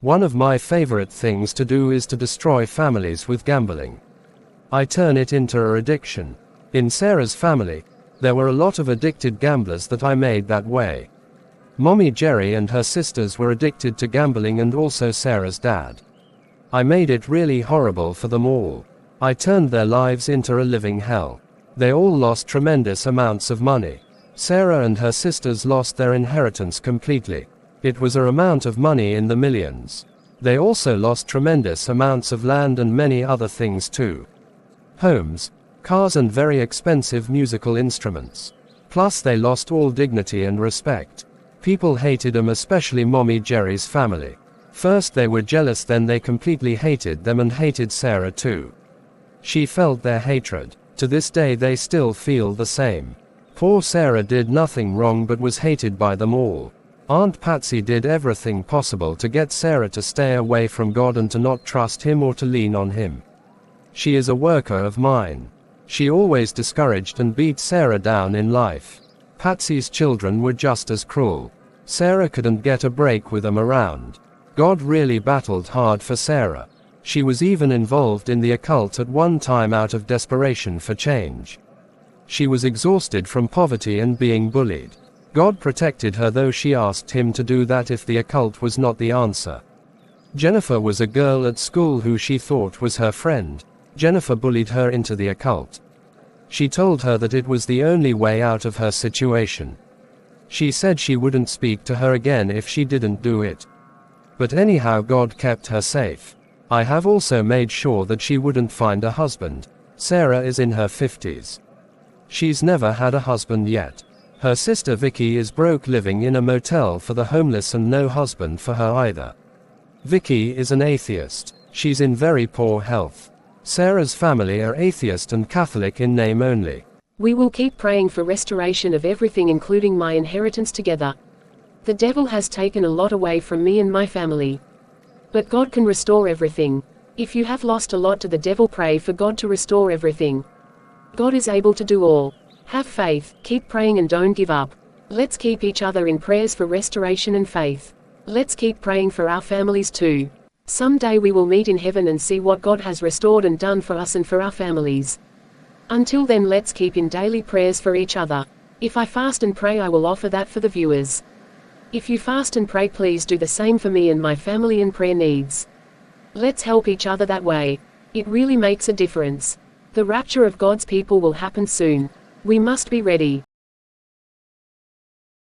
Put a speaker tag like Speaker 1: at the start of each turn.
Speaker 1: One of my favorite things to do is to destroy families with gambling. I turn it into an addiction. In Sarah's family, there were a lot of addicted gamblers that I made that way. Mommy Jerry and her sisters were addicted to gambling, and also Sarah's dad. I made it really horrible for them all. I turned their lives into a living hell. They all lost tremendous amounts of money. Sarah and her sisters lost their inheritance completely. It was an amount of money in the millions. They also lost tremendous amounts of land and many other things too. Homes, cars and very expensive musical instruments. Plus they lost all dignity and respect. People hated them, especially Mommy Jerry's family. First they were jealous, then they completely hated them and hated Sarah too. She felt their hatred. To this day they still feel the same. Poor Sarah did nothing wrong but was hated by them all. Aunt Patsy did everything possible to get Sarah to stay away from God and to not trust Him or to lean on Him. She is a worker of mine. She always discouraged and beat Sarah down in life. Patsy's children were just as cruel. Sarah couldn't get a break with them around. God really battled hard for Sarah. She was even involved in the occult at one time out of desperation for change. She was exhausted from poverty and being bullied. God protected her, though she asked Him to do that if the occult was not the answer. Jennifer was a girl at school who she thought was her friend. Jennifer bullied her into the occult. She told her that it was the only way out of her situation. She said she wouldn't speak to her again if she didn't do it. But anyhow, God kept her safe. I have also made sure that she wouldn't find a husband. Sarah is in her 50s. She's never had a husband yet. Her sister Vicky is broke, living in a motel for the homeless, and no husband for her either. Vicky is an atheist. She's in very poor health. Sarah's family are atheist and Catholic in name only.
Speaker 2: We will keep praying for restoration of everything, including my inheritance, together. The devil has taken a lot away from me and my family. But God can restore everything. If you have lost a lot to the devil, pray for God to restore everything. God is able to do all. Have faith, keep praying and don't give up. Let's keep each other in prayers for restoration and faith. Let's keep praying for our families too. Someday we will meet in heaven and see what God has restored and done for us and for our families. Until then, let's keep in daily prayers for each other. If I fast and pray, I will offer that for the viewers. If you fast and pray, please do the same for me and my family and prayer needs. Let's help each other that way. It really makes a difference. The rapture of God's people will happen soon. We must be ready.